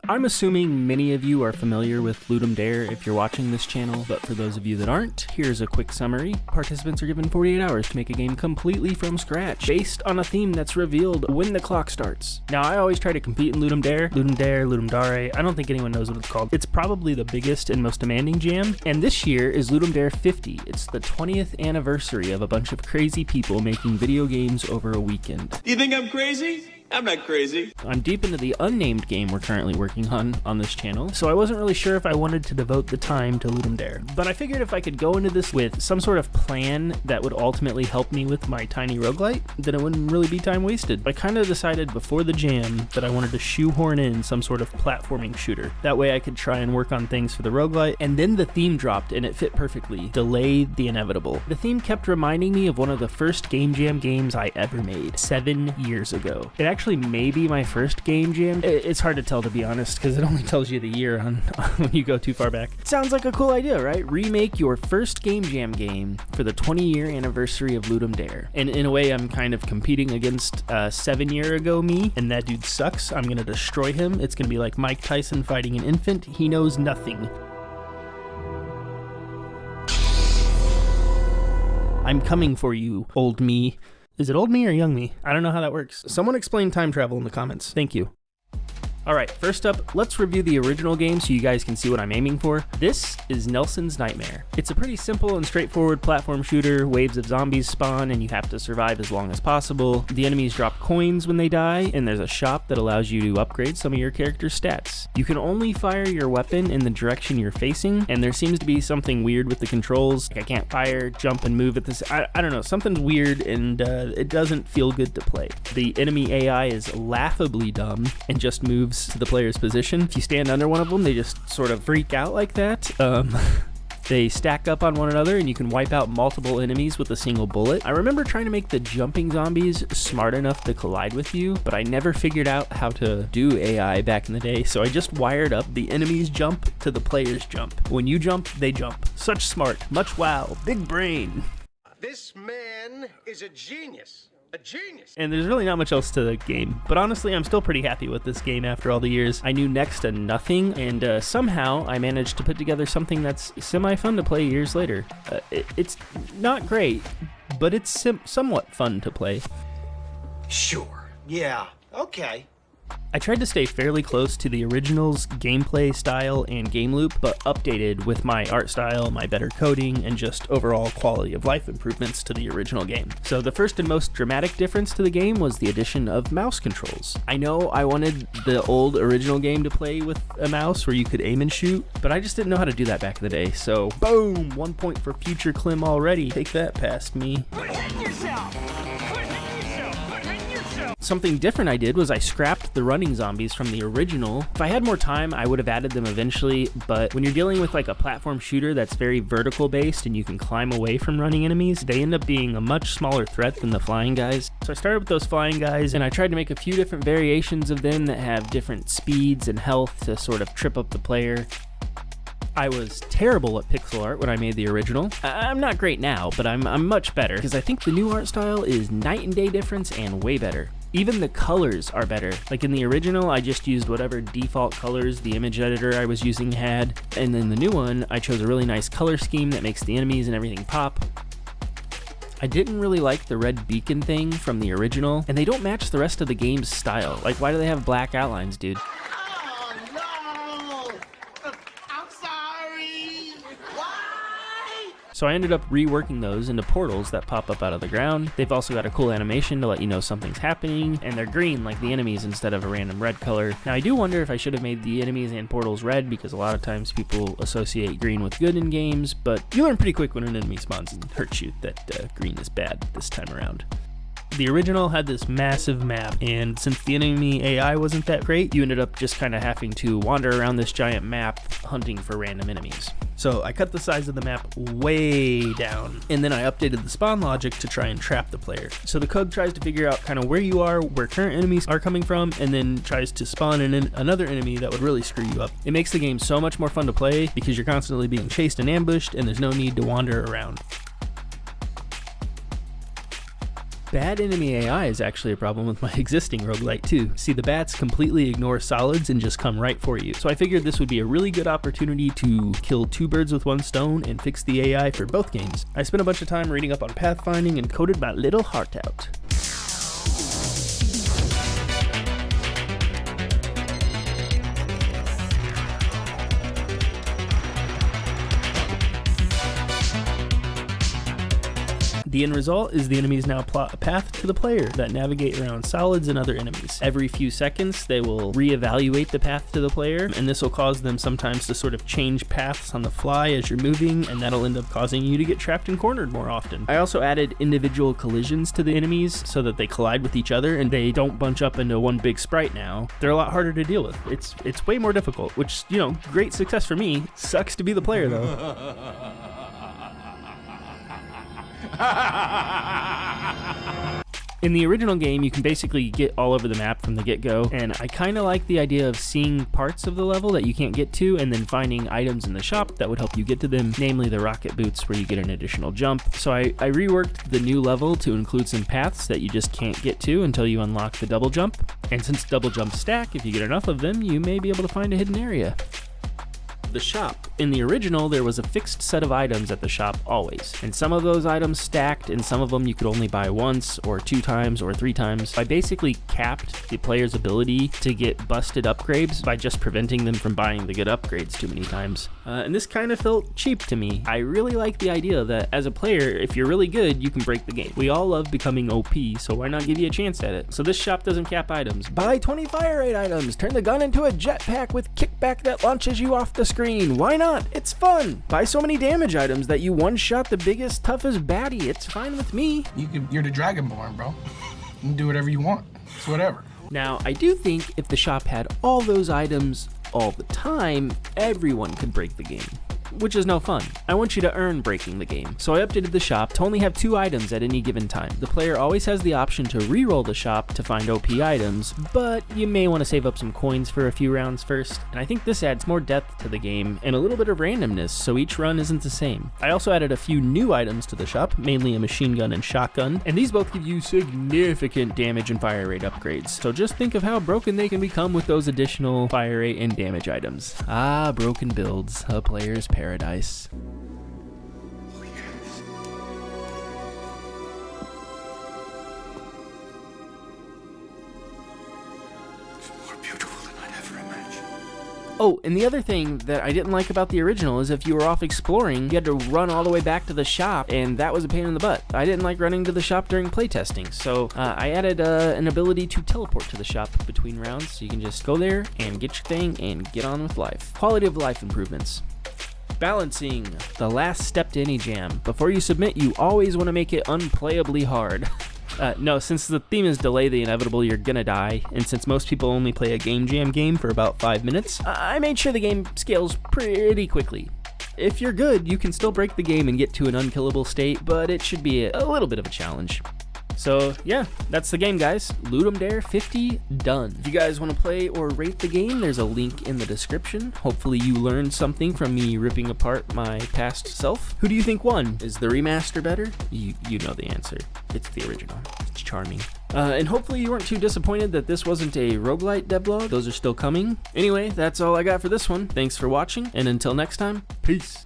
I'm assuming many of you are familiar with ludumdare if you're watching this channel, but for those of you that aren't, here's a quick summary. Participants are given 48 hours to make a game completely from scratch, based on a theme that's revealed when the clock starts. Now, I always try to compete in ludumdare, ludumdare, I don't think anyone knows what it's called. It's probably the biggest and most demanding jam, and this year is Ludumdare 50. It's the 20th anniversary of a bunch of crazy people making video games over a weekend. You think I'm crazy? I'm not crazy. I'm deep into the unnamed game we're currently working on this channel, so I wasn't really sure if I wanted to devote the time to ludumdare. But I figured if I could go into this with some sort of plan that would ultimately help me with my tiny roguelite, then it wouldn't really be time wasted. I kind of decided before the jam that I wanted to shoehorn in some sort of platforming shooter. That way I could try and work on things for the roguelite, and then the theme dropped and it fit perfectly. Delay the inevitable. The theme kept reminding me of one of the first game jam games I ever made, 7 years ago. It actually may be my first game jam. It's hard to tell, to be honest, because it only tells you the year on when you go too far back. Sounds like a cool idea, right? Remake your first game jam game for the 20-year anniversary of ludumdare. And in a way, I'm kind of competing against 7 year ago me, and that dude sucks. I'm gonna destroy him. It's gonna be like Mike Tyson fighting an infant. He knows nothing. I'm coming for you, old me. Is it old me or young me? I don't know how that works. Someone explain time travel in the comments. Thank you. Alright, first up, let's review the original game so you guys can see what I'm aiming for. This is Nelson's Nightmare. It's a pretty simple and straightforward platform shooter. Waves of zombies spawn and you have to survive as long as possible. The enemies drop coins when they die, and there's a shop that allows you to upgrade some of your character's stats. You can only fire your weapon in the direction you're facing, and there seems to be something weird with the controls. Like I can't fire, jump, and move at this. I don't know, something's weird, and it doesn't feel good to play. The enemy AI is laughably dumb and just moves to the player's position. If you stand under one of them, they just sort of freak out like that. They stack up on one another and you can wipe out multiple enemies with a single bullet. I remember trying to make the jumping zombies smart enough to collide with you, but I never figured out how to do AI back in the day, so I just wired up the enemies jump to the players jump. When you jump, they jump. Such smart, much wow, big brain. This man is a genius. A genius. And there's really not much else to the game, but honestly I'm still pretty happy with this game after all the years. I knew next to nothing, and somehow I managed to put together something that's semi-fun to play years later. It's not great, but it's somewhat fun to play. Sure. Yeah. Okay. I tried to stay fairly close to the original's gameplay style and game loop, but updated with my art style, my better coding, and just overall quality of life improvements to the original game. So the first and most dramatic difference to the game was the addition of mouse controls. I know I wanted the old original game to play with a mouse where you could aim and shoot, but I just didn't know how to do that back in the day, so boom! 1 point for future Clem already. Take that past me. Quit hitting yourself! Something different I did was I scrapped the running zombies from the original. If I had more time, I would have added them eventually, but when you're dealing with like a platform shooter that's very vertical based and you can climb away from running enemies, they end up being a much smaller threat than the flying guys. So I started with those flying guys and I tried to make a few different variations of them that have different speeds and health to sort of trip up the player. I was terrible at pixel art when I made the original. I'm not great now, but I'm much better because I think the new art style is night and day difference and way better. Even the colors are better. Like in the original, I just used whatever default colors the image editor I was using had, and in the new one, I chose a really nice color scheme that makes the enemies and everything pop. I didn't really like the red beacon thing from the original, and they don't match the rest of the game's style. Like, why do they have black outlines, dude? So I ended up reworking those into portals that pop up out of the ground. They've also got a cool animation to let you know something's happening, and they're green like the enemies instead of a random red color. Now I do wonder if I should have made the enemies and portals red, because a lot of times people associate green with good in games, but you learn pretty quick when an enemy spawns and hurts you that green is bad this time around. The original had this massive map, and since the enemy AI wasn't that great, you ended up just kind of having to wander around this giant map hunting for random enemies. So I cut the size of the map way down, and then I updated the spawn logic to try and trap the player. So the code tries to figure out kind of where you are, where current enemies are coming from, and then tries to spawn in another enemy that would really screw you up. It makes the game so much more fun to play because you're constantly being chased and ambushed, and there's no need to wander around. Bad enemy AI is actually a problem with my existing roguelite too. See, the bats completely ignore solids and just come right for you. So I figured this would be a really good opportunity to kill 2 birds with 1 stone and fix the AI for both games. I spent a bunch of time reading up on pathfinding and coded my little heart out. The end result is the enemies now plot a path to the player that navigate around solids and other enemies. Every few seconds, they will reevaluate the path to the player, and this will cause them sometimes to sort of change paths on the fly as you're moving, and that'll end up causing you to get trapped and cornered more often. I also added individual collisions to the enemies so that they collide with each other and they don't bunch up into one big sprite now. They're a lot harder to deal with. It's way more difficult, which, you know, great success for me. Sucks to be the player though. In the original game, you can basically get all over the map from the get-go, and I kind of like the idea of seeing parts of the level that you can't get to and then finding items in the shop that would help you get to them, namely the rocket boots where you get an additional jump. So I reworked the new level to include some paths that you just can't get to until you unlock the double jump, and since double jumps stack, if you get enough of them, you may be able to find a hidden area. The shop. In the original, there was a fixed set of items at the shop always, and some of those items stacked and some of them you could only buy once or 2 times or 3 times. I basically capped the player's ability to get busted upgrades by just preventing them from buying the good upgrades too many times. And this kind of felt cheap to me. I really like the idea that as a player, if you're really good, you can break the game. We all love becoming OP, so why not give you a chance at it? So this shop doesn't cap items. Buy 20 fire rate items, turn the gun into a jetpack with kickback that launches you off the screen. Why not? It's fun. Buy so many damage items that you one-shot the biggest, toughest baddie. It's fine with me. You're the Dragonborn, bro. You can do whatever you want. It's whatever. Now, I do think if the shop had all those items all the time, everyone could break the game, which is no fun. I want you to earn breaking the game. So I updated the shop to only have 2 items at any given time. The player always has the option to re-roll the shop to find OP items, but you may want to save up some coins for a few rounds first. And I think this adds more depth to the game and a little bit of randomness, so each run isn't the same. I also added a few new items to the shop, mainly a machine gun and shotgun, and these both give you significant damage and fire rate upgrades. So just think of how broken they can become with those additional fire rate and damage items. Ah, broken builds, a player's paradise. More beautiful than I'd ever imagined. Oh, and the other thing that I didn't like about the original is if you were off exploring, you had to run all the way back to the shop, and that was a pain in the butt. I didn't like running to the shop during playtesting, so I added an ability to teleport to the shop between rounds, so you can just go there and get your thing and get on with life. Quality of life improvements. Balancing, the last step to any jam. Before you submit, you always want to make it unplayably hard. No, since the theme is delay the inevitable, you're gonna die, and since most people only play a game jam game for about 5 minutes, I made sure the game scales pretty quickly. If you're good, you can still break the game and get to an unkillable state, but it should be a little bit of a challenge. So yeah, that's the game, guys. Ludumdare 50 done. If you guys want to play or rate the game, there's a link in the description. Hopefully you learned something from me ripping apart my past self. Who do you think won? Is the remaster better? You know the answer. It's the original. It's charming. And hopefully you weren't too disappointed that this wasn't a roguelite devlog. Those are still coming. Anyway, that's all I got for this one. Thanks for watching, and until next time, peace.